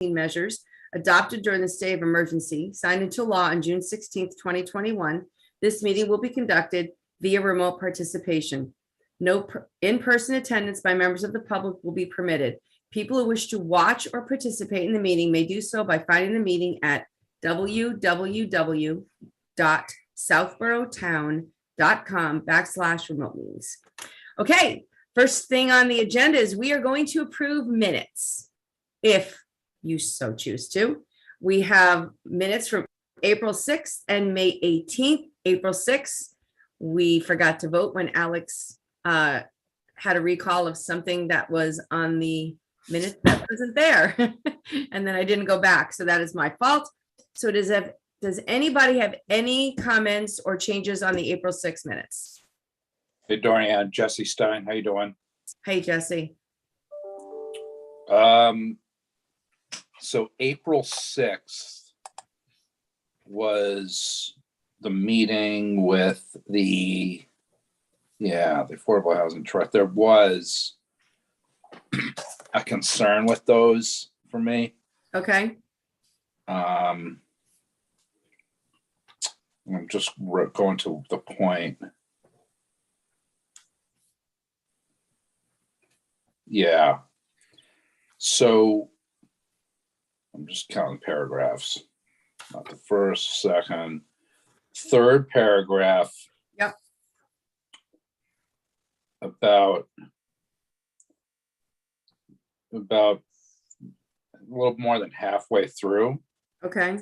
measures adopted during the state of emergency, signed into law on June 16th, 2021. This meeting will be conducted via remote participation. No in-person attendance by members of the public will be permitted. People who wish to watch or participate in the meeting may do so by finding the meeting at www.southboroughtown.com/remote meetings. Okay, first thing on the agenda is we are going to approve minutes, if you so choose to. We have minutes from April 6th and May 18th. April 6th, we forgot to vote when Alex had a recall of something that was on the minutes that wasn't there. And then I didn't go back, so that is my fault. So does anybody have any comments or changes on the April 6th minutes? Hey, Dorian, Jesse Stein, how you doing? Hey, Jesse. So April 6th was the meeting with the Affordable Housing Trust. There was a concern with those for me. Okay. I'm just going to the point. Yeah. So I'm just counting paragraphs. Not the first, second, third paragraph. Yep. About a little more than halfway through. Okay.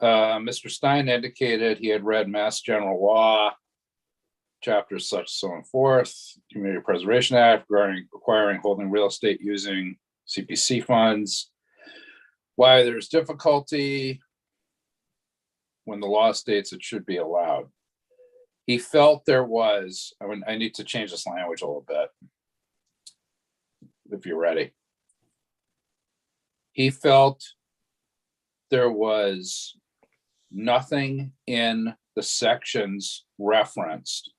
Mr. Stein indicated he had read Mass General Law, chapters such so and forth, Community Preservation Act, requiring holding real estate using CPC funds. Why there's difficulty when the law states it should be allowed. He felt there was, I need to change this language a little bit, if you're ready. He felt there was nothing in the sections referenced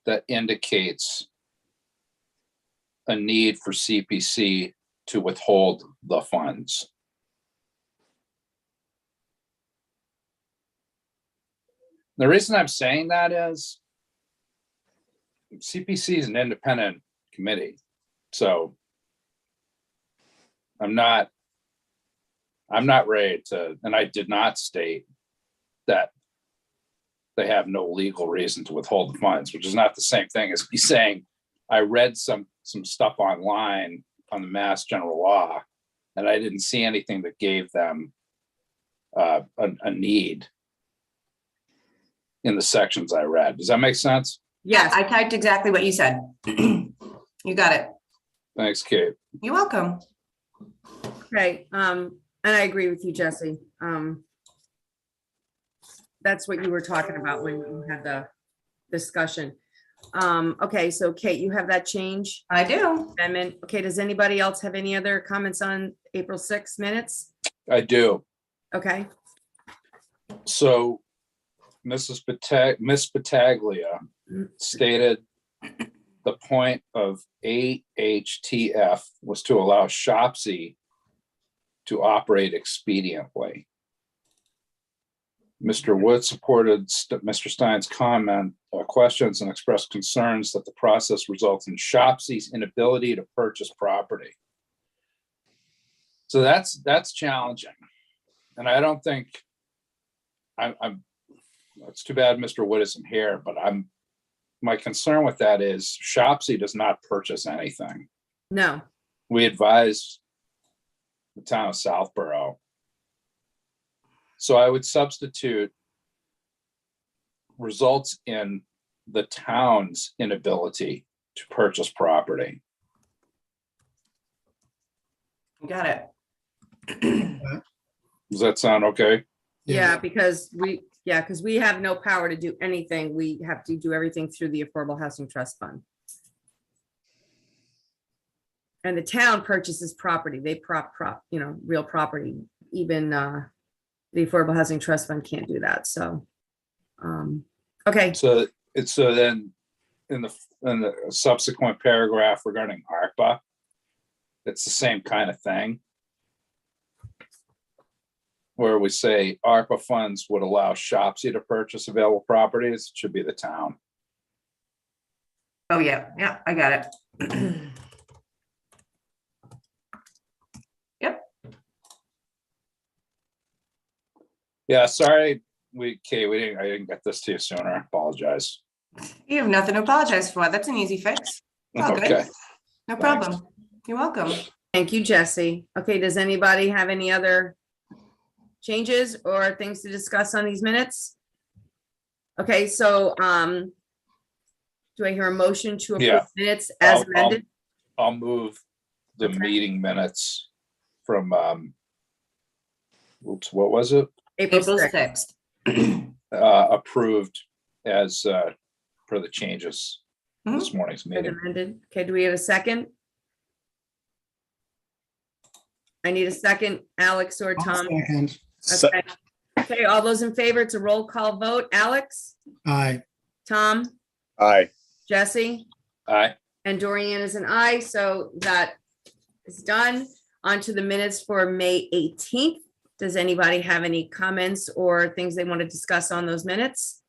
that indicates a need for CPC to withhold the funds. The reason I'm saying that is CPC is an independent committee. So I'm not ready to, and I did not state that they have no legal reason to withhold the funds, which is not the same thing as me saying I read some stuff online on the Mass General Law, and I didn't see anything that gave them a need in the sections I read. Does that make sense? Yes. I typed exactly what you said. You got it. Thanks, Kate. You're welcome. Okay. And I agree with you, Jesse. That's what you were talking about when you had the discussion. Okay, so Kate, you have that change? I do. Amendment. Okay, does anybody else have any other comments on April 6th minutes? I do. Okay. So Miss Battaglia stated the point of AHTF was to allow SHOPC to operate expediently. Mr. Wood supported Mr. Stein's questions and expressed concerns that the process results in SHOPC's inability to purchase property. So that's challenging. And I don't think, it's too bad Mr. Wood isn't here, but my concern with that is SHOPC does not purchase anything. No. We advise the town of Southborough. So I would substitute results in the town's inability to purchase property. You got it. Does that sound okay? Yeah, because we have no power to do anything. We have to do everything through the Affordable Housing Trust Fund. And the town purchases property. They real property. Even the Affordable Housing Trust Fund can't do that. So, okay. So then in the subsequent paragraph regarding ARPA, it's the same kind of thing. Where we say ARPA funds would allow SHOPC to purchase available properties, it should be the town. Oh, yeah, yeah, I got it. Yep, Yeah, sorry, I didn't get this to you sooner, I apologize. you have nothing to apologize for. That's an easy fix. It's all good. Okay, No problem. You're welcome. Thank you, Jesse. Okay, does anybody have any other changes or things to discuss on these minutes? Okay, so, do I hear a motion to Yeah. approve minutes as I'll- amended? I'll move the Okay. meeting minutes from, oops, what was it? April April 6th. 6th. Approved as, per the changes Mhm. this morning's As meeting. amended. Okay, do we have a second? I need a second, Alex or Tom. Second. Okay. Okay, all those in favor, it's a roll call vote. Alex, Aye. Tom, Aye. Jesse, Aye, and Dorian is an aye, so that is done. On to the minutes for May 18th. Does anybody have any comments or things they want to discuss on those minutes?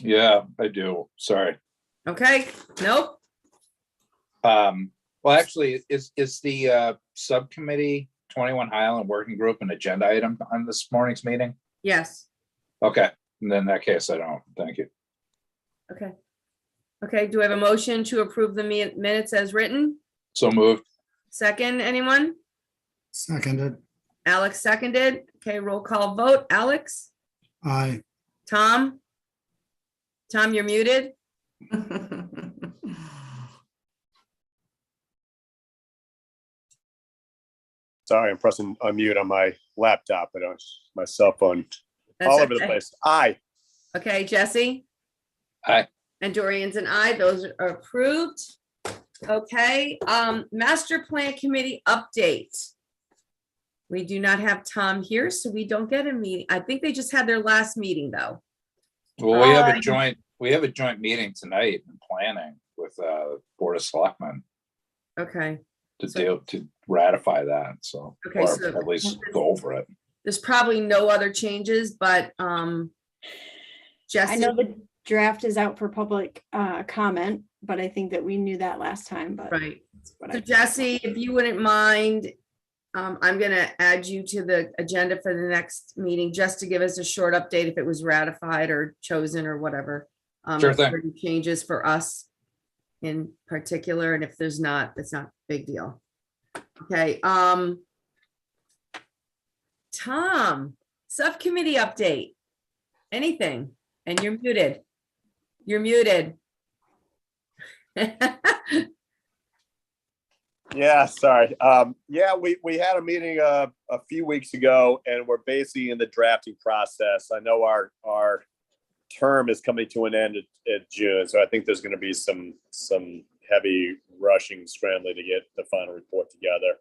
yeah, I do, sorry. Okay, nope. Well, actually, is the subcommittee 21 Highland Working Group an agenda item on this morning's meeting? Yes, Okay, and then in that case, I don't, thank you. okay. Okay, do I have a motion to approve the minutes as written? So moved. Second, anyone? Seconded. Alex seconded. Okay, roll call vote. Alex, Aye. Tom? Tom, you're muted. Sorry, I'm pressing unmute on my laptop, but on my cell phone, That's all over the okay. place. Aye. Okay, Jesse? Aye. And Dorian's an aye. Those are approved. Okay, master plan committee update. We do not have Tom here, so we don't get a meeting. I think they just had their last meeting, though. Well, we have Aye. a joint meeting tonight in planning with Board of Selectmen Okay, to ratify that, so, Okay, or so- at least go over it. there's probably no other changes, but, I Jesse, know the draft is out for public comment, but I think that we knew that last time, but. right. that's what So I- Jesse, if you wouldn't mind, I'm gonna add you to the agenda for the next meeting, just to give us a short update if it was ratified or chosen or whatever. Sure if there thing. are any changes for us in particular, and if there's not, it's not a big deal. Okay, Tom, subcommittee update. Anything? And you're muted. You're muted. Yeah, sorry. Yeah, we had a meeting a few weeks ago, and we're basically in the drafting process. I know our term is coming to an end at June, so I think there's going to be some heavy rushing, scrambling to get the final report together.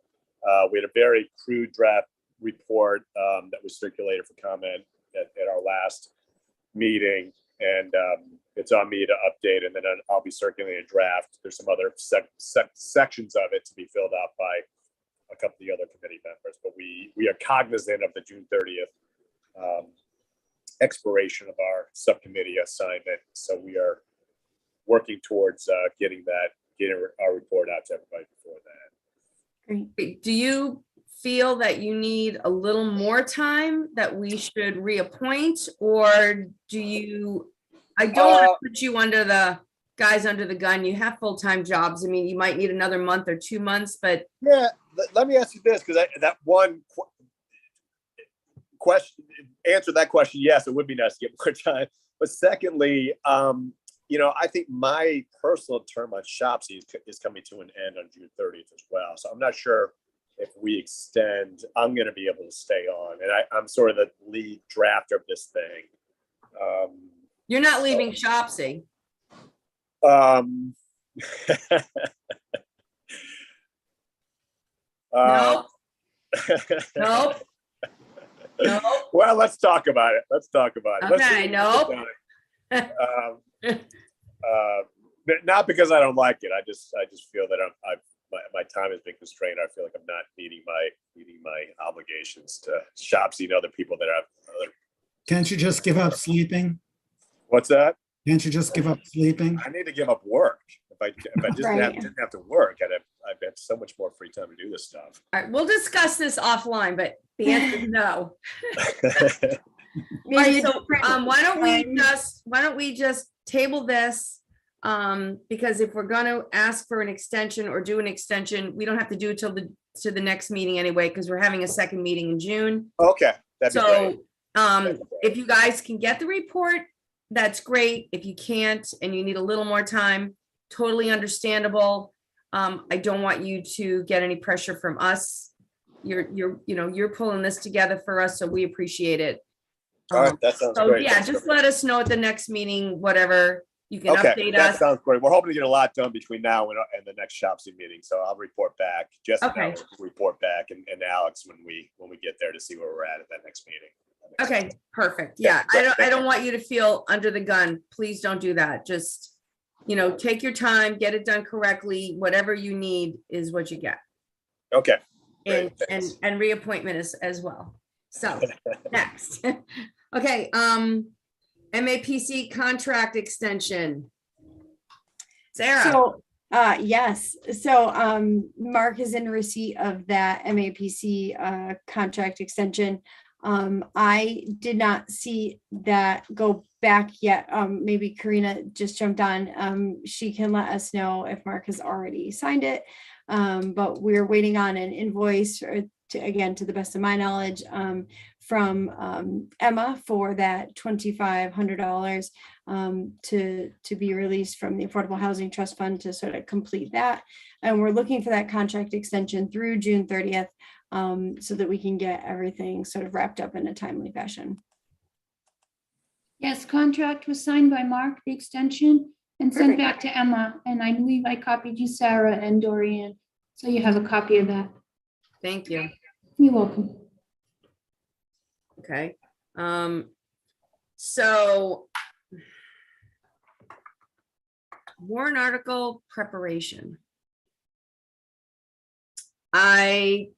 We had a very crude draft report that was circulated for comment at our last meeting, and it's on me to update, and then I'll be circulating a draft. There's some other sections of it to be filled out by a couple of the other committee members, but we are cognizant of the June 30th expiration of our subcommittee assignment, so we are working towards getting our report out to everybody before that. Great. Do you feel that you need a little more time, that we should reappoint, or do you, I don't want to put you under the gun. You have full-time jobs. I mean, you might need another month or 2 months, but Yeah, let me ask you this, because that one question, answer that question, yes, it would be nice to get more time. But secondly, I think my personal term on SHOPC is coming to an end on June 30th as well. So I'm not sure if we extend, I'm going to be able to stay on. And I'm sort of the lead drafter of this thing. you're not leaving SHOPC. No? Nope. Nope. Well, let's talk about it. Let's talk about it. Let's see Okay, if we nope. get done. But not because I don't like it. I just feel that my time has been constrained. I feel like I'm not meeting my obligations to SHOPC and other people that have other. Can't you just give up sleeping? What's that? Can't you just give up sleeping? I need to give up work. If I just Right. didn't have to work, I'd have so much more free time to do this stuff. All right, we'll discuss this offline, but the answer is no. All Maybe right, a so, different why don't we just table this? Because if we're gonna ask for an extension or do an extension, we don't have to do it till to the next meeting anyway, because we're having a second meeting in June. Okay, that'd be great. So, if you guys can get the report, that's great. If you can't and you need a little more time, totally understandable. I don't want you to get any pressure from us. You're pulling this together for us, so we appreciate it. All right, that sounds So great. yeah, That's just great. let us know at the next meeting, whatever. You can Okay, update that us. sounds great. We're hoping to get a lot done between now and the next SHOPC meeting, so I'll report back. Jessica Okay. will report back, and Alex when we get there to see where we're at that next meeting. Okay, perfect. Yeah, Yeah, I don't want you to feel under the gun. Please don't do that. Just, take your time, get it done correctly. Whatever you need is what you get. Okay. And, Great, thanks. and reappointment as well. So, next. Okay, MAPC contract extension. Sarah, So, yes, so, Mark is in receipt of that MAPC, contract extension. I did not see that go back yet. Maybe Karina just jumped on. She can let us know if Mark has already signed it. But we're waiting on an invoice to the best of my knowledge, from Emma for that $2,500 to be released from the Affordable Housing Trust Fund to sort of complete that. And we're looking for that contract extension through June 30th, so that we can get everything sort of wrapped up in a timely fashion. Yes, contract was signed by Mark, the extension, and sent back to Emma, and I believe I copied you, Sarah and Dorian. So you have a copy of that. thank you. You're welcome. Okay. So warrant article preparation. I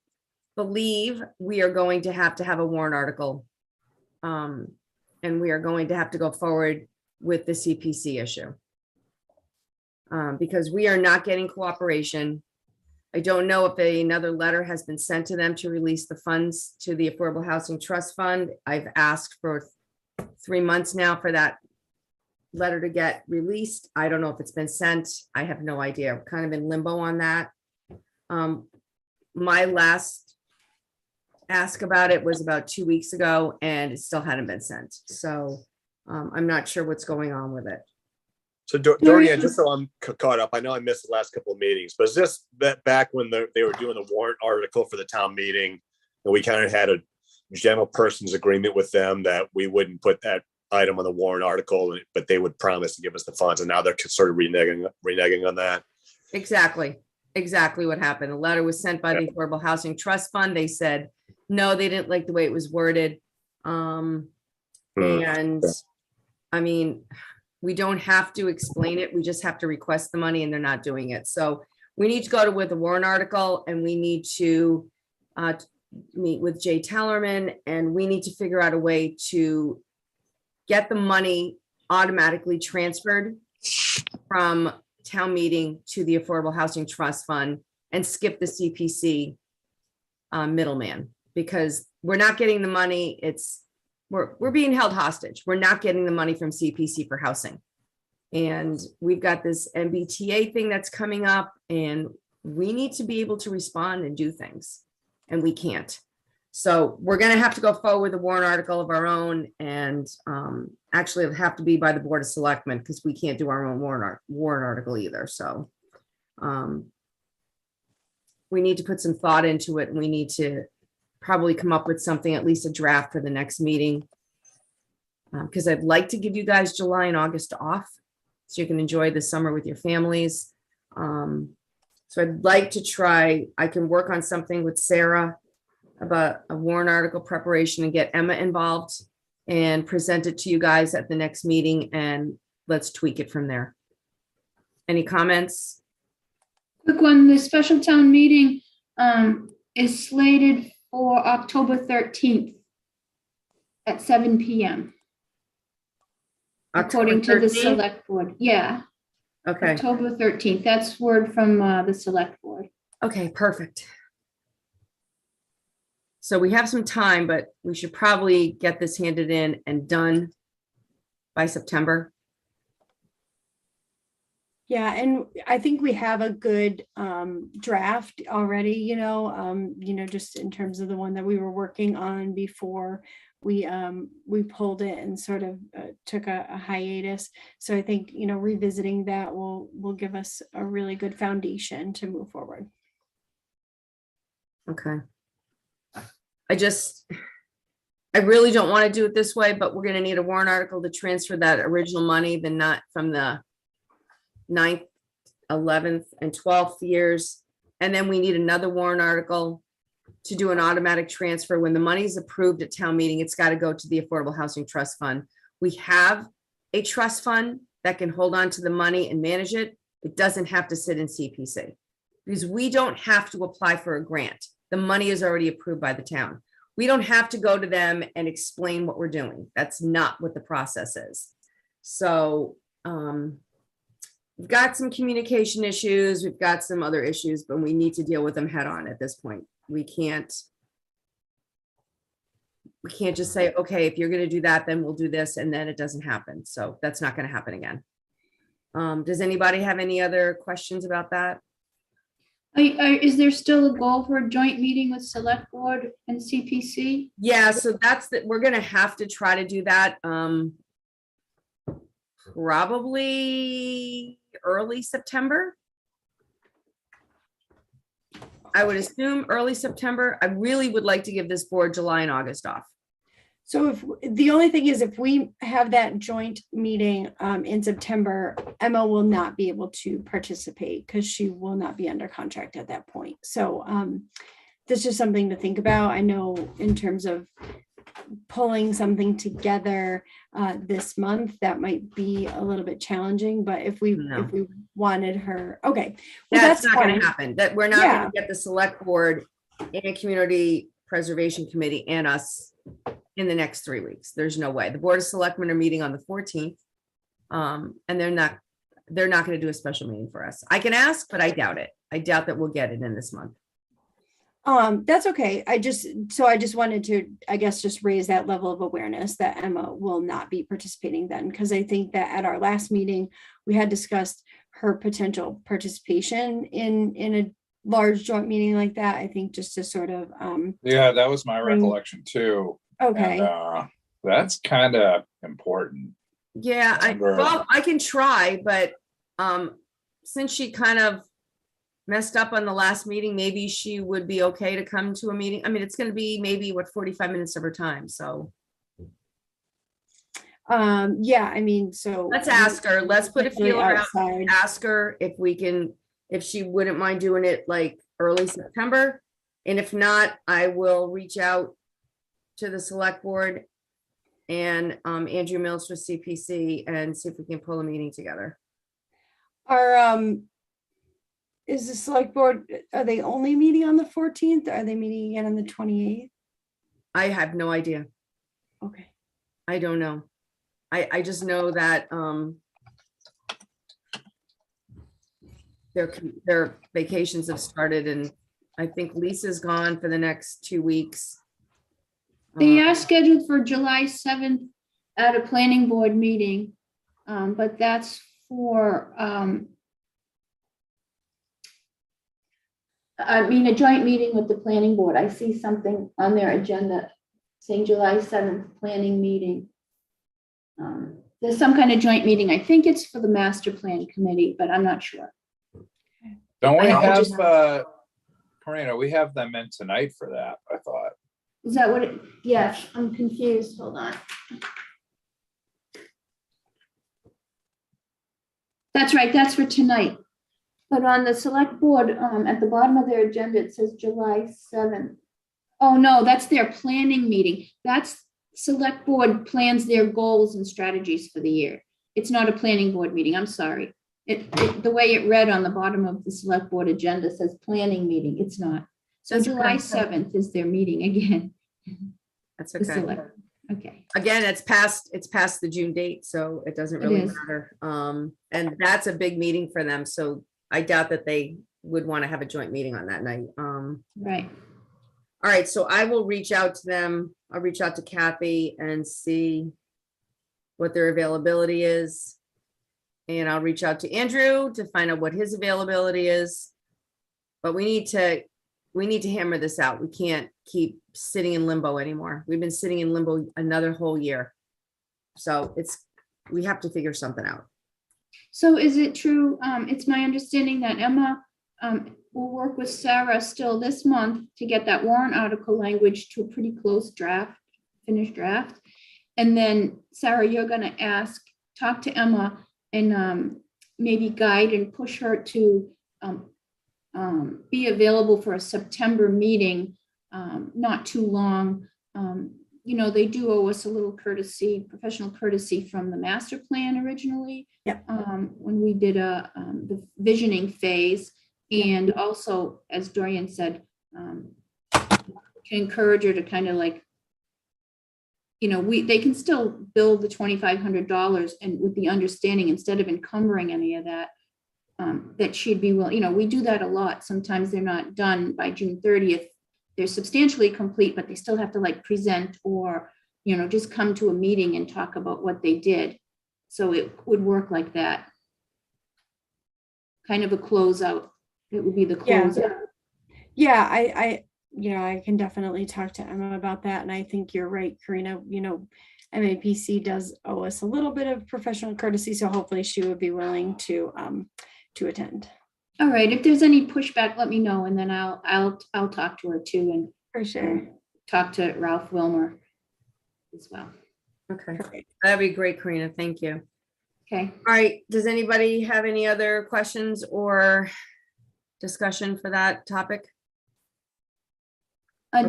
believe we are going to have a warrant article. And we are going to have to go forward with the CPC issue. Because we are not getting cooperation. I don't know if another letter has been sent to them to release the funds to the Affordable Housing Trust Fund. I've asked for 3 months now for that letter to get released. I don't know if it's been sent. I have no idea. I'm kind of in limbo on that. My last ask about it was about 2 weeks ago and it still hadn't been sent. So I'm not sure what's going on with it. So Dorian, just so I'm caught up, I know I missed the last couple of meetings, but is this back when they were doing the warrant article for the town meeting? And we kind of had a general person's agreement with them that we wouldn't put that item on the warrant article, but they would promise to give us the funds. And now they're sort of reneging on that. Exactly what happened. A letter was sent by the Affordable Housing Trust Fund. They said, no, they didn't like the way it was worded. And I mean, we don't have to explain it. We just have to request the money and they're not doing it. So we need to go with a warrant article and we need to meet with Jay Tellerman and we need to figure out a way to get the money automatically transferred from town meeting to the Affordable Housing Trust Fund and skip the CPC middleman, because we're not getting the money. We're being held hostage. We're not getting the money from CPC for housing. And we've got this MBTA thing that's coming up and we need to be able to respond and do things and we can't. So we're going to have to go forward with a warrant article of our own. And actually it'll have to be by the Board of Selectmen because we can't do our own warrant article either. So we need to put some thought into it and we need to probably come up with something, at least a draft for the next meeting. Because I'd like to give you guys July and August off so you can enjoy the summer with your families. So I'd like to try, I can work on something with Sarah about a warrant article preparation and get Emma involved and present it to you guys at the next meeting, and let's tweak it from there. Any comments? Quick one, the special town meeting is slated for October 13th at 7 PM. According to October the 13th? select board. Yeah, Okay, October 13th. That's word from the select board. okay, perfect. So we have some time, but we should probably get this handed in and done by September. Yeah, and I think we have a good draft already, just in terms of the one that we were working on before we pulled it and sort of took a hiatus. So I think, revisiting that will give us a really good foundation to move forward. Okay. I really don't want to do it this way, but we're gonna need a warrant article to transfer that original money, then not from the 9th, 11th, and 12th years. And then we need another warrant article to do an automatic transfer. When the money's approved at town meeting, it's got to go to the Affordable Housing Trust Fund. We have a trust fund that can hold on to the money and manage it. It doesn't have to sit in CPC because we don't have to apply for a grant. The money is already approved by the town. We don't have to go to them and explain what we're doing. That's not what the process is. So, we've got some communication issues. We've got some other issues, but we need to deal with them head on at this point. We can't just say, okay, if you're going to do that, then we'll do this. And then it doesn't happen. So that's not going to happen again. Does anybody have any other questions about that? Is there still a goal for a joint meeting with select board and CPC? Yeah, so we're going to have to try to do that. Probably early September. I would assume early September. I really would like to give this board July and August off. So if the only thing is, if we have that joint meeting in September, Emma will not be able to participate because she will not be under contract at that point. So that's just something to think about. I know in terms of pulling something together this month, that might be a little bit challenging, but if we wanted her, okay. Well, That's not going fine. to happen. That we're not going to get the select board and a community preservation committee and us in the next 3 weeks. There's no way. The Board of Selectmen are meeting on the 14th. And they're not going to do a special meeting for us. I can ask, but I doubt it. I doubt that we'll get it in this month. That's okay. I just wanted to, I guess, just raise that level of awareness that Emma will not be participating then, because I think that at our last meeting, we had discussed her potential participation in a large joint meeting like that. I think just to sort of Yeah, that was my recollection too. okay. And, that's kind of important. Yeah, I can try, but since she kind of messed up on the last meeting, maybe she would be okay to come to a meeting. I mean, it's going to be maybe 45 minutes of her time. So yeah, I mean, so let's ask her. Let's put a feeler out. outside. Ask her if she wouldn't mind doing it like early September. And if not, I will reach out to the select board and Andrew Mills for CPC and see if we can pull a meeting together. Is the select board, are they only meeting on the 14th? Are they meeting again on the 28th? I have no idea. Okay. I don't know. I just know that their vacations have started, and I think Lisa's gone for the next 2 weeks. They are scheduled for July 7th at a planning board meeting, but that's for, a joint meeting with the planning board. I see something on their agenda saying July 7th planning meeting. There's some kind of joint meeting. I think it's for the master plan committee, but I'm not sure. Don't we I have, just- Karina, we have them in tonight for that, I thought. Is that what it, yes, I'm confused. Hold on. That's right, that's for tonight. But on the select board, at the bottom of their agenda, it says July 7th. Oh, no, that's their planning meeting. That's select board plans their goals and strategies for the year. It's not a planning board meeting. I'm sorry. The way it read on the bottom of the select board agenda says planning meeting. It's not. So That's July okay. 7th is their meeting again. That's The okay. select- Okay, Again, it's past the June date, so it doesn't It really is. matter. And that's a big meeting for them, so I doubt that they would want to have a joint meeting on that night. right. All right, so I will reach out to them. I'll reach out to Kathy and see what their availability is. And I'll reach out to Andrew to find out what his availability is. But we need to hammer this out. We can't keep sitting in limbo anymore. We've been sitting in limbo another whole year. So we have to figure something out. So is it true, it's my understanding that Emma will work with Sarah still this month to get that warrant article language to a pretty close draft, finished draft. And then Sarah, you're gonna talk to Emma and maybe guide and push her to be available for a September meeting, not too long. You know, they do owe us a little courtesy, professional courtesy from the master plan originally. Yep. When we did the visioning phase. And also, as Dorian said, can encourage her to kind of like, you know, they can still build the $2,500 and with the understanding, instead of encumbering any of that, that she'd be willing, you know, we do that a lot. Sometimes they're not done by June 30th. They're substantially complete, but they still have to like present or, you know, just come to a meeting and talk about what they did. So it would work like that. Kind of a closeout. It would be the Yeah. closeout. Yeah, I can definitely talk to Emma about that. And I think you're right, Karina, MAPC does owe us a little bit of professional courtesy. So hopefully she would be willing to attend. All right, if there's any pushback, let me know, and then I'll talk to her too, and For sure. talk to Ralph Wilmer as well. Okay, Perfect. that'd be great, Karina. Thank you. Okay, All right, does anybody have any other questions or discussion for that topic? I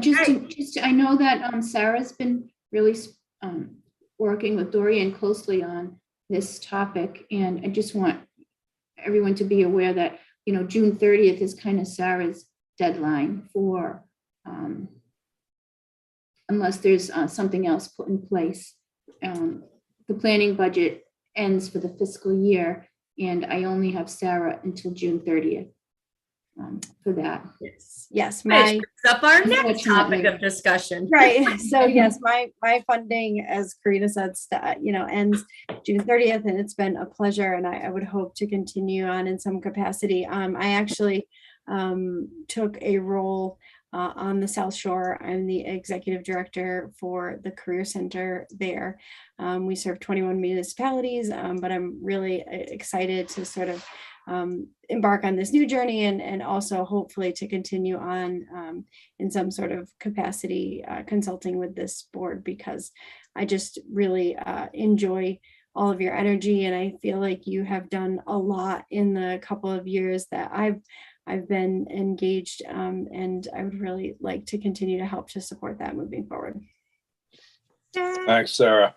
know that Sarah's been really working with Dorian closely on this topic, and I just want everyone to be aware that, you know, June 30th is kind of Sarah's deadline for, unless there's something else put in place. The planning budget ends for the fiscal year, and I only have Sarah until June 30th for that. Yes, Which my brings up our next topic Unfortunately. of discussion. right. So yes, my funding, as Karina said, ends June 30th, and it's been a pleasure. And I would hope to continue on in some capacity. I actually took a role on the South Shore. I'm the executive director for the Career Center there. We serve 21 municipalities, but I'm really excited to sort of embark on this new journey and also hopefully to continue on in some sort of capacity consulting with this board, because I just really enjoy all of your energy, and I feel like you have done a lot in the couple of years that I've been engaged, and I would really like to continue to help to support that moving forward. Thanks, Sarah.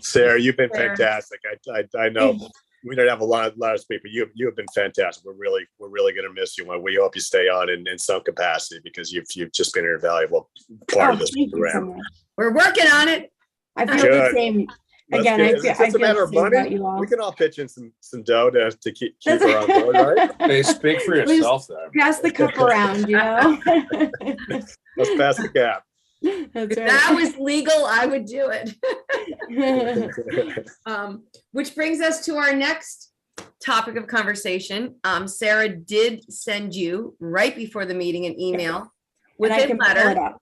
Sarah, you've been Sarah. fantastic. I know we don't have a lot of speak, but you have been fantastic. We're really going to miss you, and we hope you stay on in some capacity, because you've just been an invaluable part of this Thank you so program. much. We're working on it. I feel Good. the same. Let's Again, get- I is feel, this I a feel matter the of same about money? you all. We can all pitch in some dough to keep her on board, right? Hey, speak for yourself there. Pass the cup around, you know? Let's pass the cap. That's If that right. was legal, I would do it. Which brings us to our next topic of conversation. Sarah did send you right before the meeting an email with And I a can pull it letter. up.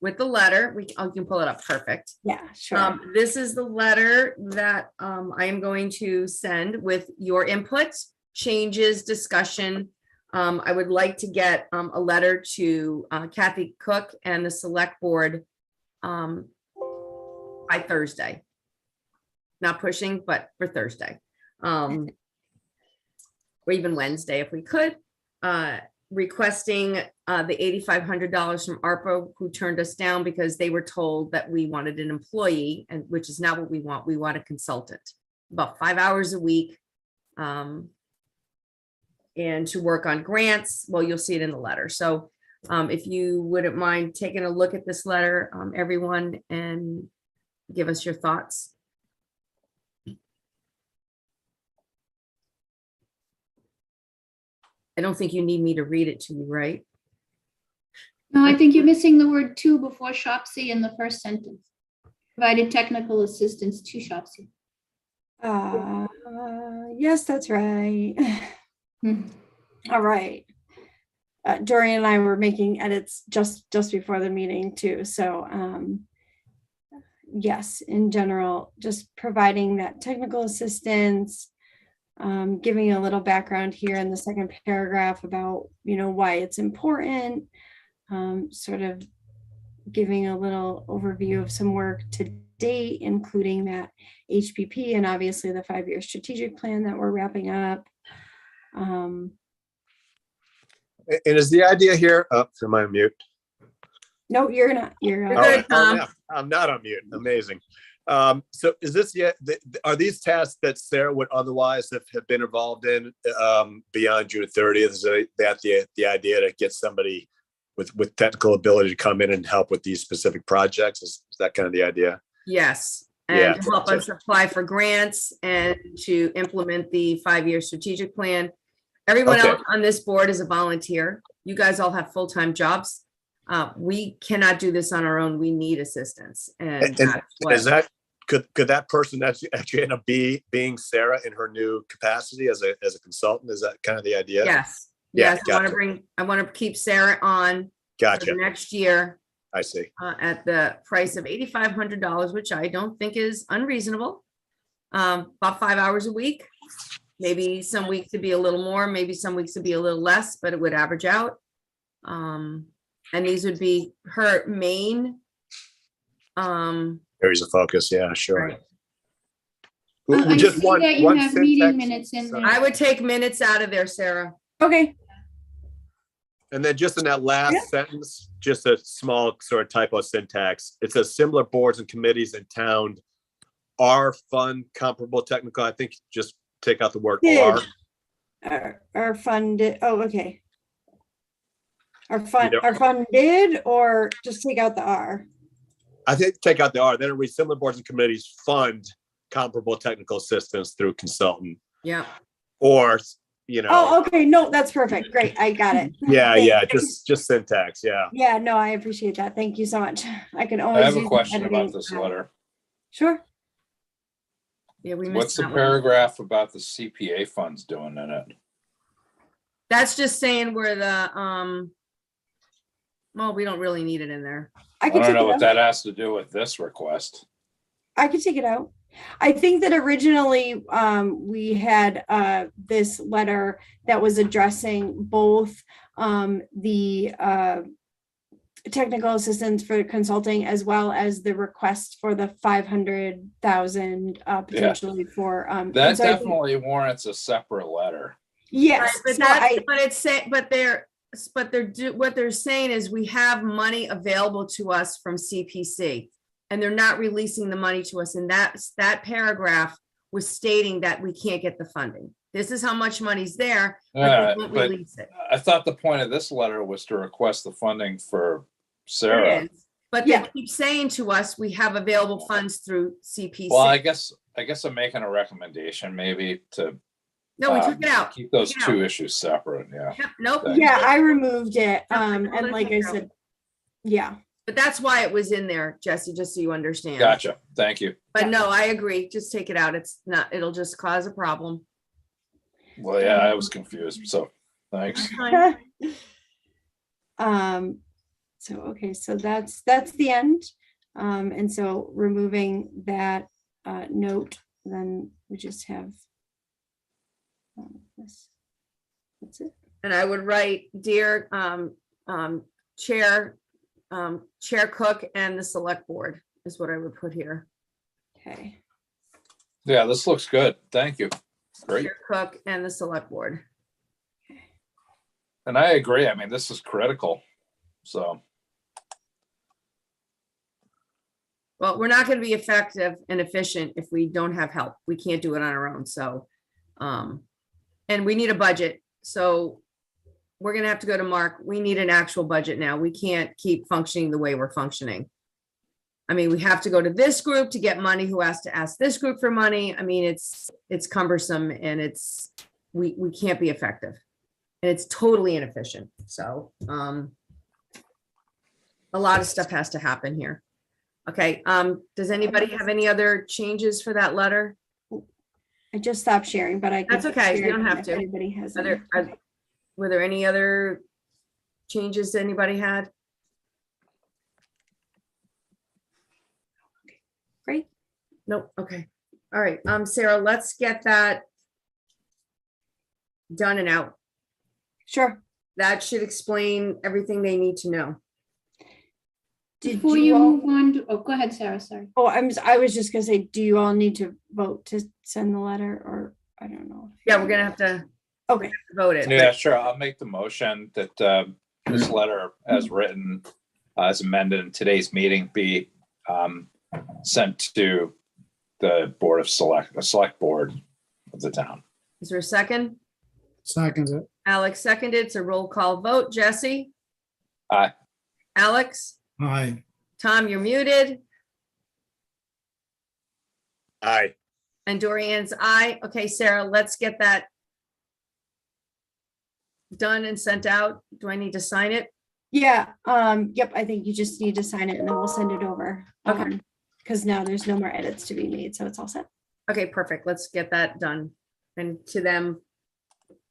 With the letter, you can pull it up. Perfect. Yeah, sure. This is the letter that I am going to send with your input, changes, discussion. I would like to get a letter to Kathy Cook and the select board by Thursday. Not pushing, but for Thursday. Or even Wednesday if we could. requesting the $8,500 from ARPA, who turned us down because they were told that we wanted an employee, and which is not what we want. We want a consultant, about 5 hours a week. And to work on grants. Well, you'll see it in the letter. So if you wouldn't mind taking a look at this letter, everyone, and give us your thoughts. I don't think you need me to read it to you, right? No, I think you're missing the word "to" before SHOPC in the first sentence. Provided technical assistance to SHOPC. Yes, that's right. Hmm. All right. Dorian and I were making edits just before the meeting too. So yes, in general, just providing that technical assistance, giving a little background here in the second paragraph about, why it's important, sort of giving a little overview of some work to date, including that HPP and obviously the 5-year strategic plan that we're wrapping up. And is the idea here, am I on mute? No, you're not. You're You're All good, right. Tom. Yeah, I'm not on mute. Amazing. So is this yet, are these tasks that Sarah would otherwise have been involved in beyond June 30th? Is that the idea to get somebody with technical ability to come in and help with these specific projects? Is that kind of the idea? Yes, Yeah, and to help us apply for grants and to implement the 5-year strategic plan. Everyone Okay. else on this board is a volunteer. You guys all have full-time jobs. We cannot do this on our own. We need assistance. And And that's what- is that, could that person actually end up being Sarah in her new capacity as a consultant? Is that kind of the idea? Yes, Yeah, yes, gotcha. I want to keep Sarah on for Gotcha. the next year I see. at the price of $8,500, which I don't think is unreasonable. About 5 hours a week, maybe some weeks to be a little more, maybe some weeks to be a little less, but it would average out. And these would be her main. Areas of focus. Yeah, sure. Right. I Just see one that you have syntax. meeting minutes in there. I would take minutes out of there, Sarah. okay. And then just in that last sentence, just a small sort of typo syntax. It says similar boards and committees in town are fund comparable technical. I think just take out the word Did. are. Our funded. Oh, okay. Our don't- funded, or just take out the R. I think take out the are. Then it reads similar boards and committees fund comparable technical assistance through consultant Yeah. or, Oh, okay. No, that's perfect. Great. I got it. yeah, just syntax. Yeah. Yeah, no, I appreciate that. Thank you so much. I can I always. have a use question about editing. this letter. Sure. Yeah, we What's missed the that one. paragraph about the CPA funds doing in it? That's just saying where the, well, we don't really need it in there. I I can don't take know it what out. that has to do with this request. I can take it out. I think that originally we had this letter that was addressing both the technical assistance for consulting as well as the request for the 500,000 potentially for. and That so I think- definitely warrants a separate letter. Yes. But so that's, I- but it's say, but what they're saying is we have money available to us from CPC. And they're not releasing the money to us. And that paragraph was stating that we can't get the funding. This is how much money's there, but they won't But release it. I thought the point of this letter was to request the funding for It Sarah. is. But they Yeah. keep saying to us, we have available funds through CPC. Well, I guess I'm making a recommendation maybe to No, we took it out. keep those Take it two issues separate. Yeah. Yep, nope. Thank yeah, I removed it. Yep, And all like that I took out. said, yeah. But that's why it was in there, Jesse, just so you understand. Gotcha. Thank you. But Yeah. no, I agree. Just take it out. It's not, it'll just cause a problem. Well, yeah, I was confused. So thanks. So, okay, so that's the end. And so removing that note, then we just have this. That's it. And I would write, dear Chair Cook and the Select Board is what I would put here. Okay. Yeah, this looks good. Thank you. Great. Chair Cook and the Select Board. And I agree. I mean, this is critical. So, Well, we're not going to be effective and efficient if we don't have help. We can't do it on our own. So, and we need a budget. So we're going to have to go to Mark. We need an actual budget now. We can't keep functioning the way we're functioning. I mean, we have to go to this group to get money, who has to ask this group for money. I mean, it's cumbersome and we can't be effective. And it's totally inefficient. So, a lot of stuff has to happen here. Okay, does anybody have any other changes for that letter? I just stopped sharing, but I. That's could okay, you share don't have if to. Anybody has. any. Were there any other changes anybody had? Great. Nope, okay. All right, Sarah, let's get that done and out. Sure. That should explain everything they need to know. Did Before you you all- move on, oh, go ahead, Sarah, sorry. Oh, I was just gonna say, do you all need to vote to send the letter, or I don't know? Yeah, we're gonna have to Okay, vote it. yeah, sure. I'll make the motion that this letter as written, as amended in today's meeting, be sent to the select board of the town. Is there a second? Seconds it. Alex seconded. It's a roll call vote. Jesse? Aye. Alex? Aye. Tom, you're muted. Aye. And Dorian's aye. Okay, Sarah, let's get that done and sent out. Do I need to sign it? yeah, yep, I think you just need to sign it and then we'll send it over. Okay. Because now there's no more edits to be made, so it's all set. Okay, perfect. Let's get that done. And to them,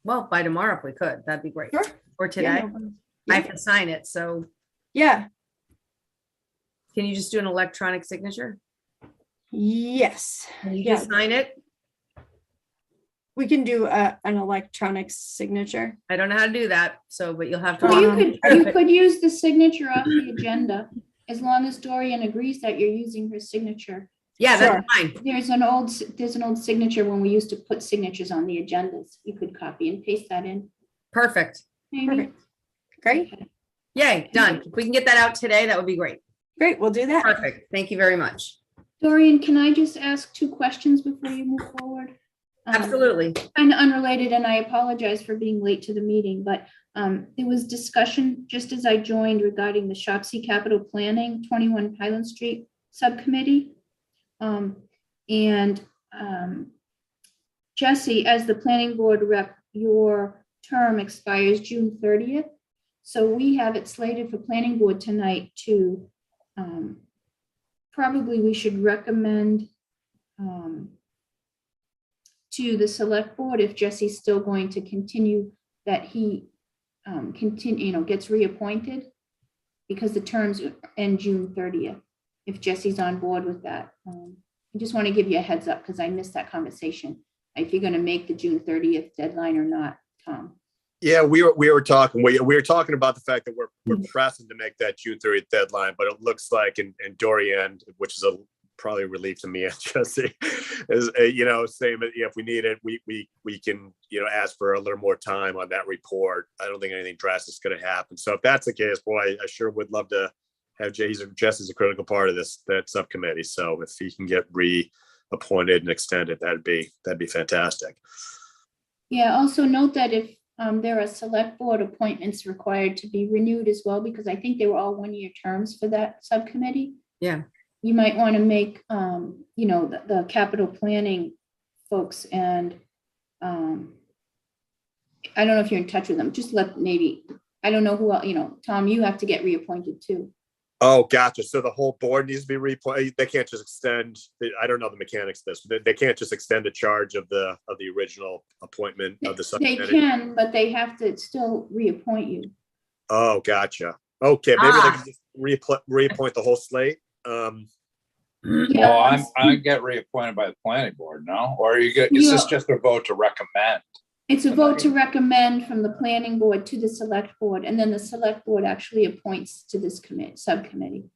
well, by tomorrow if we could, that'd be great. Sure. Or Yeah, today. no problem. I Yeah. can sign it. So Yeah, can you just do an electronic signature? yes, Can you Yeah. just sign it? we can do an electronic signature. I don't know how to do that. So, but you'll have to. Well, walk- you could use the signature off the agenda, as long as Dorian agrees that you're using her signature. Yeah, that's Sure. fine. There's an old signature when we used to put signatures on the agendas. You could copy and paste that in, Perfect. maybe. Perfect. Great, Yay, done. If we can get that out today, that would be great. great, we'll do that. Perfect. Thank you very much. Dorian, can I just ask 2 questions before you move forward? Absolutely. Kind of unrelated, and I apologize for being late to the meeting, but there was discussion just as I joined regarding the SHOPC Capital Planning 21 Highland Street Subcommittee. Jesse, as the planning board rep, your term expires June 30th. So we have it slated for planning board tonight to, probably we should recommend to the select board, if Jesse's still going to continue, that he gets reappointed, because the terms end June 30th, if Jesse's on board with that. I just want to give you a heads up because I missed that conversation, if you're going to make the June 30th deadline or not, Tom. Yeah, we were talking about the fact that we're pressing to make that June 30th deadline, but it looks like, and Dorian, which is probably a relief to me and Jesse, is saying that if we need it, we can ask for a little more time on that report. I don't think anything drastic is going to happen. So if that's the case, boy, I sure would love to have Jesse's a critical part of that subcommittee. So if he can get reappointed and extended, that'd be fantastic. Yeah, also note that if there are select board appointments required to be renewed as well, because I think they were all 1-year terms for that subcommittee. Yeah. You might want to make, the capital planning folks, and I don't know if you're in touch with them, just I don't know who else, Tom, you have to get reappointed too. Oh, gotcha. So the whole board needs to be reappointed. They can't just extend. I don't know the mechanics of this, but they can't just extend the charge of the original appointment of the They subcommittee. can, but they have to still reappoint you. Oh, gotcha. Okay, maybe they can just reappoint the whole slate. Well, I get reappointed by the planning board, no? Or is this just a vote to recommend? It's a vote to recommend from the planning board to the select board, and then the select board actually appoints to this subcommittee.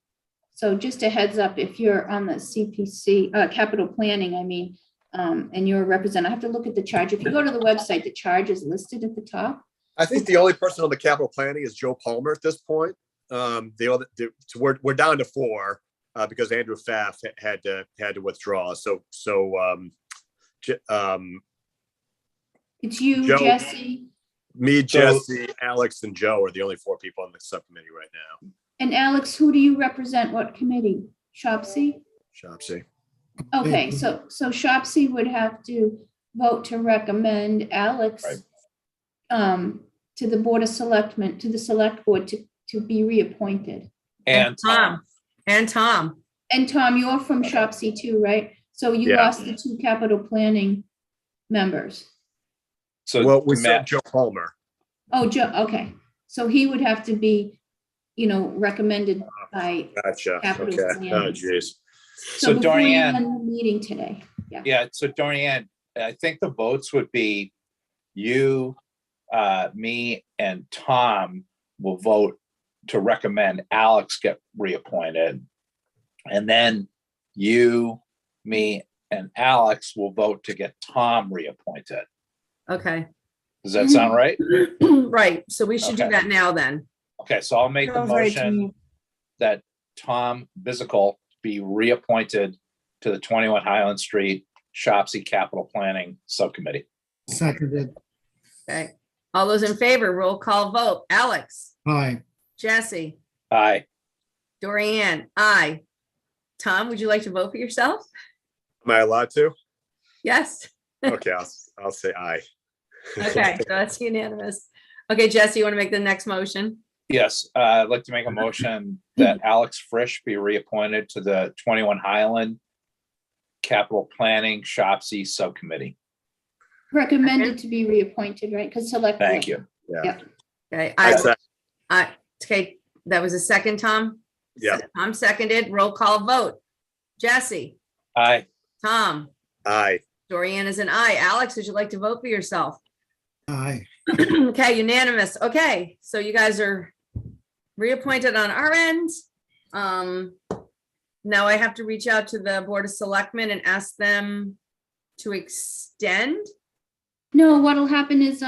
So just a heads up, if you're on the CPC, capital planning, and you're a representative, I have to look at the charge. If you go to the website, the charge is listed at the top. I think the only person on the capital planning is Joe Palmer at this point. So we're down to 4 because Andrew Pfaff had to withdraw. It's you, Joe- Jesse, Me, So- Jesse, Alex, and Joe are the only 4 people on the subcommittee right now. and Alex, who do you represent? What committee? SHOPC? SHOPC. Okay, so SHOPC would have to vote to recommend Alex to the Board of Selectmen, to the Select Board to be reappointed. And Tom. And Tom. And Tom, you're from SHOPC too, right? So you Yeah. lost the 2 capital planning members. So Well, we said Matt, Joe Palmer. Oh, Joe, okay. So he would have to be, recommended by, Gotcha. Capital Okay. Oh, planning. geez. So before you Dorian- end the meeting today. yeah, so Dorian, I think the votes would be you, me, and Tom will vote to recommend Alex get reappointed. And then you, me, and Alex will vote to get Tom reappointed. Okay. Does that sound right? Right. So we should do Okay. that now then. Okay, so I'll make the Sounds right to motion me. that Tom Bizicle be reappointed to the 21 Highland Street SHOPC Capital Planning Subcommittee. Seconded. Okay. All those in favor, roll call vote. Alex, Aye. Jesse, Aye. Dorian, aye. Tom, would you like to vote for yourself? Am I allowed to? Yes. Okay, I'll say aye. Okay, so that's unanimous. Okay, Jesse, you want to make the next motion? Yes, I'd like to make a motion that Alex Frisch be reappointed to the 21 Highland Capital Planning SHOPC Subcommittee. Recommended to be reappointed, right? Because select. Thank you. Yeah. Okay, I said- okay, that was a second, Tom? Yeah. Tom seconded, roll call vote. Jesse, Aye. Tom, Aye. Dorian is an aye. Alex, would you like to vote for yourself? Aye. Okay, unanimous. Okay, so you guys are reappointed on our end. Now I have to reach out to the Board of Selectmen and ask them to extend. No, what'll happen is,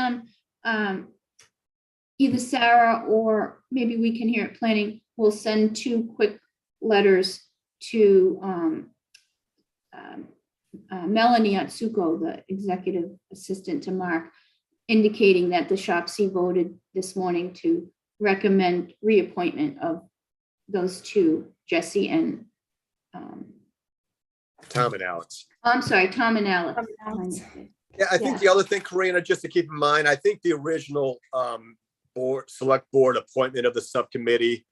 either Sarah or maybe we can hear at planning, will send 2 quick letters to, Melanie Atsuko, the executive assistant to Mark, indicating that the SHOPC voted this morning to recommend reappointment of those 2, Jesse and, Tom and Alex. I'm sorry, Tom and Alex. Yeah, I think the other thing, Karina, just to keep in mind, I think the original select board appointment of the subcommittee,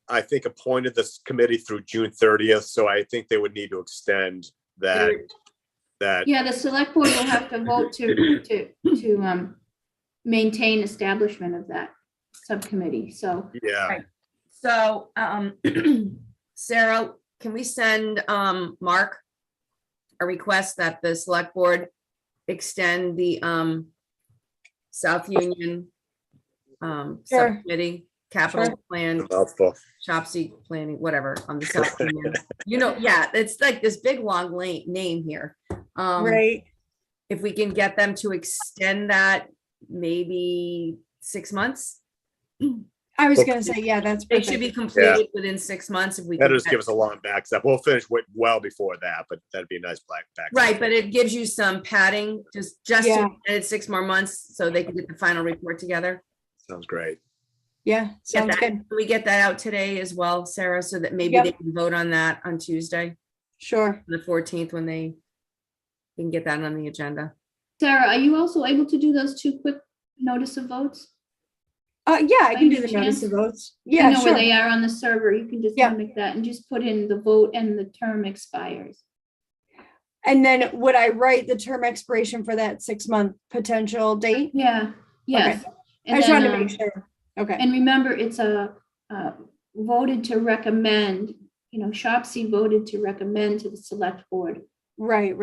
I think appointed this committee through June 30th. So I think they would need to extend that. Yeah, the select board will have to vote to maintain establishment of that subcommittee, so. Yeah. So, Sarah, can we send Mark a request that the Select Board extend the South Union Sure. Subcommittee, Capital Sure. Plan, Mouthful. SHOPC Planning, whatever, on the South Union? Yeah, it's like this big, long name here. Right. If we can get them to extend that, maybe 6 months? I was gonna say, yeah, that's It should be perfect. completed within 6 months if we. That'll can just get- give us a long backstep. We'll finish well before that, but that'd be a nice backstep. Right, but it gives you some padding, just Yeah. to add 6 more months so they can get the final report together. Sounds great. Yeah, Get sounds that- good. Can we get that out today as well, Sarah, so that maybe Yep. they can vote on that on Tuesday, Sure. the 14th, when they can get that on the agenda? Sarah, are you also able to do those 2 quick notice of votes? Yeah, I can do the any notice chance? of votes. You Yeah, know where sure. they are on the server. You can just Yeah. mimic that and just put in the vote and the term expires. And then would I write the term expiration for that 6-month potential date? Yeah, yes. I And just then, wanted to make sure. Okay, and remember, it's a voted to recommend, SHOPC voted to recommend to the select board right.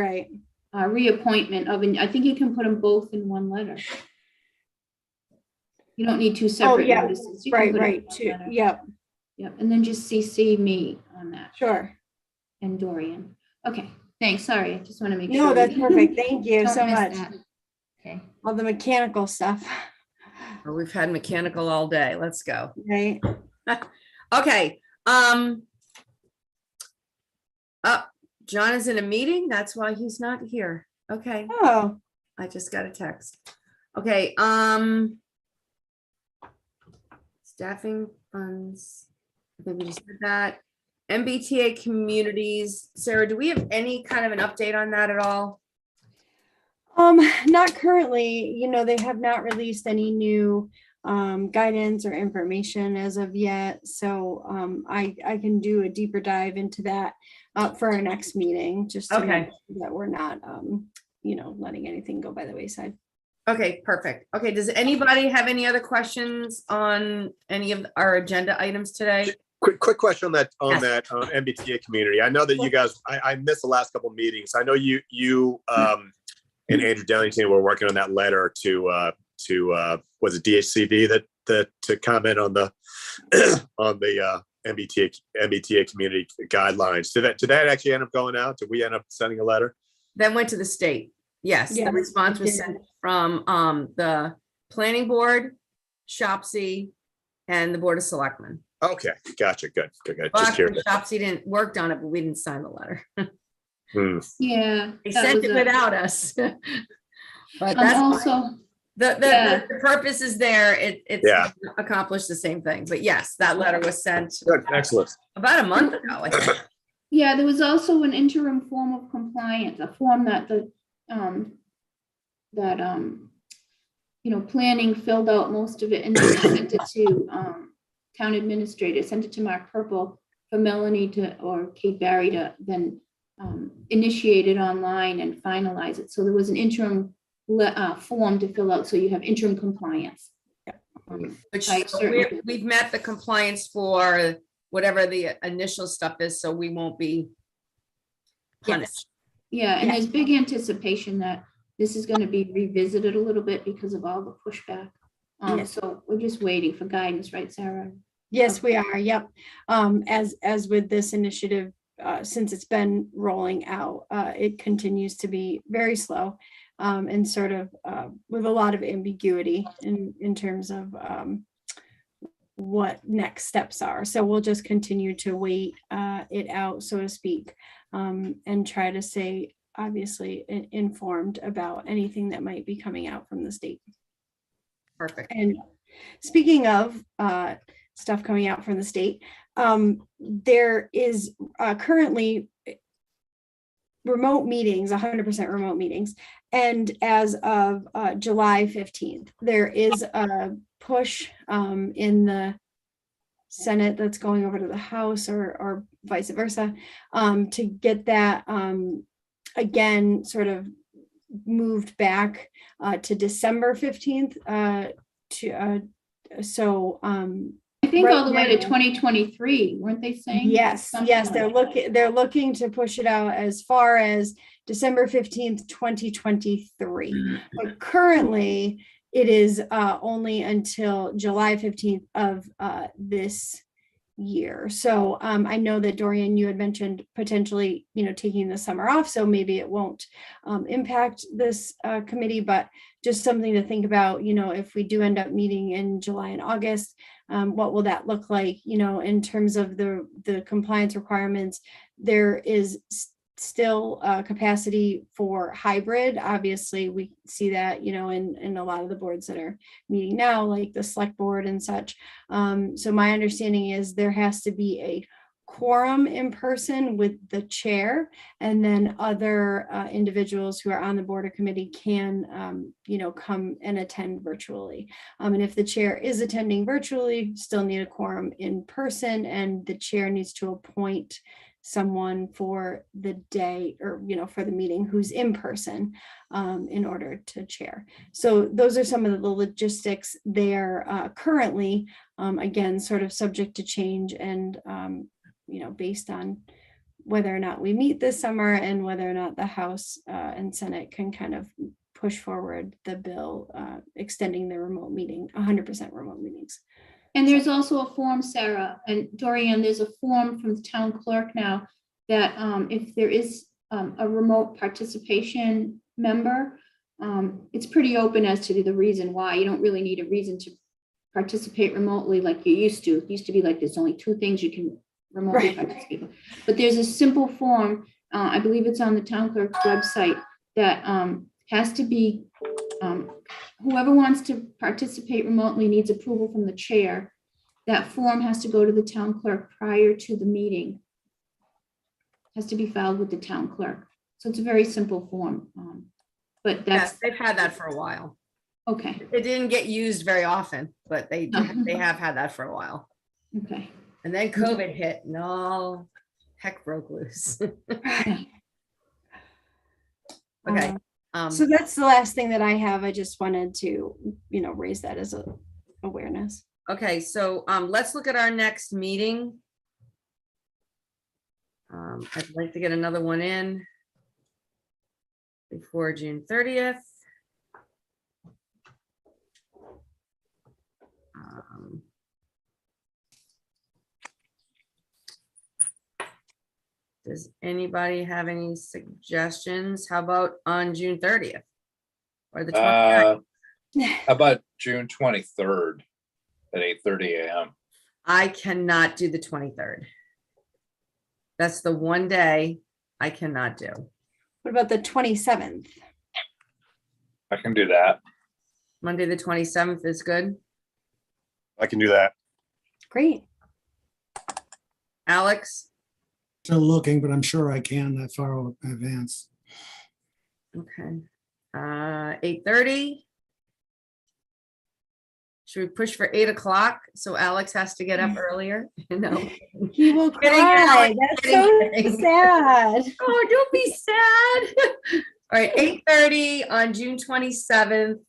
reappointment of, and I think you can put them both in one letter. You don't need 2 separate yeah. notices. You can Right, put it in right. one Two, letter. yep, Yep, and then just CC me on that sure. and Dorian. Okay, thanks. Sorry, I just want to make sure. No, that's we perfect. Thank you don't so miss much. that. Okay. All the mechanical stuff. Well, we've had mechanical all day. Let's go. Right. Okay. John is in a meeting. That's why he's not here. Okay. Oh, I just got a text. Okay, staffing funds. I think we just did that. MBTA communities. Sarah, do we have any kind of an update on that at all? not currently, they have not released any new guidance or information as of yet. So I can do a deeper dive into that for our next meeting, just to Okay. make sure that we're not, letting anything go by the wayside. Okay, perfect. Okay, does anybody have any other questions on any of our agenda items today? Quick question on Yes. that MBTA community. I know that you guys, I missed the last couple of meetings. I know you and Andrew Dellington were working on that letter to was it DHCD that to comment on the on the MBTA community guidelines. Did that actually end up going out? Did we end up sending a letter? That went to the state. Yes, Yeah, the response was it did. sent from the planning board, SHOPC, and the Board of Selectmen. Okay, gotcha. Good. Well, Just actually, curious. SHOPC didn't work on it, but we didn't sign the letter. Hmm. Yeah. They that sent was it a- without us. But that's fine. Also, The yeah. purpose is there. It's Yeah. accomplished the same thing. But yes, that letter was sent Good, excellent. about a month ago, I think. yeah, there was also an interim form of compliance, a form that planning filled out most of it and then sent it to town administrator, sent it to Mark Purple for Melanie or Kate Barry to then initiate it online and finalize it. So there was an interim form to fill out, so you have interim compliance. Which I certainly- we've met the compliance for whatever the initial stuff is, so we won't be punished. Yeah, and Yeah. there's big anticipation that this is gonna be revisited a little bit because of all the pushback. Yeah. So we're just waiting for guidance, right, Sarah? Yes, we are. Yep. As with this initiative, since it's been rolling out, it continues to be very slow, and sort of with a lot of ambiguity in terms of what next steps are. So we'll just continue to wait it out, so to speak, and try to stay obviously informed about anything that might be coming out from the state. Perfect. And speaking of stuff coming out from the state, there is currently remote meetings, 100% remote meetings. And as of July 15th, there is a push in the Senate that's going over to the House or vice versa, to get that again sort of moved back to December 15th. I think all the way to now- 2023, weren't they saying? Yes, Something yes, like they're looking to push it out as far as December 15th, 2023. But currently, it is only until July 15th of this year. So I know that Dorian, you had mentioned potentially, taking the summer off, so maybe it won't impact this committee, but just something to think about, if we do end up meeting in July and August, what will that look like, in terms of the compliance requirements? There is still capacity for hybrid. Obviously, we see that, in a lot of the boards that are meeting now, like the select board and such. So my understanding is there has to be a quorum in person with the chair, and then other individuals who are on the board or committee can, come and attend virtually. And if the chair is attending virtually, still need a quorum in person, and the chair needs to appoint someone for the day or, for the meeting who's in person in order to chair. So those are some of the logistics there currently, again, sort of subject to change and, based on whether or not we meet this summer and whether or not the House and Senate can kind of push forward the bill extending the remote meeting, 100% remote meetings. And there's also a form, Sarah and Dorian, there's a form from the town clerk now that if there is a remote participation member, It's pretty open as to the reason why. You don't really need a reason to participate remotely like you used to. It used to be like there's only 2 things you can remotely Right. participate with. But there's a simple form, I believe it's on the town clerk's website, that has to be, whoever wants to participate remotely needs approval from the chair. That form has to go to the town clerk prior to the meeting. Has to be filed with the town clerk. So it's a very simple form. But Yes, that's, they've had that for a while. okay, It didn't get used very often, but they have had that for a while. okay. And then COVID hit and all heck broke loose. Okay. So that's the last thing that I have. I just wanted to, raise that as a awareness. Okay, so let's look at our next meeting. I'd like to get another one in before June 30th. Does anybody have any suggestions? How about on June 30th? Or the 29th? How about June 23rd at 8:30 a.m.? I cannot do the 23rd. That's the one day I cannot do. What about the 27th? I can do that. Monday, the 27th is good. I can do that. Great. Alex? Still looking, but I'm sure I can that far in advance. Okay. 8:30. Should we push for 8 o'clock? So Alex has to get up earlier? No. He will Kidding, cry. Alex, That's so kidding. sad. Oh, don't be sad. All right, 8:30 on June 27th.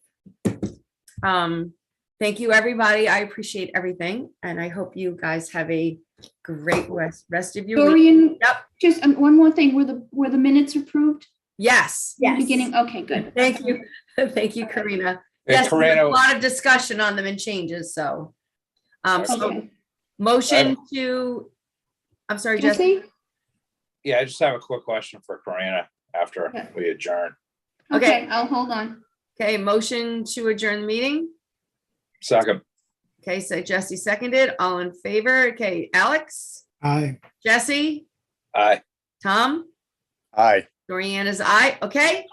Thank you, everybody. I appreciate everything, and I hope you guys have a great rest of your week. Dorian, Yep. just one more thing, were the minutes approved? Yes. In the Yes. Beginning, okay, good. Thank you. Thank you, Karina. Hey, Yes, there was a Karina, lot of discussion on them and changes, so. So Okay. motion to, I'm sorry, Jesse. Jesse? yeah, I just have a quick question for Karina after Okay. we adjourn. Okay. Okay, I'll hold on. Okay, motion to adjourn the meeting. Second, Okay, so Jesse seconded, all in favor. Okay, Alex, Aye. Jesse, aye. Tom, Aye. Dorian is aye. Okay,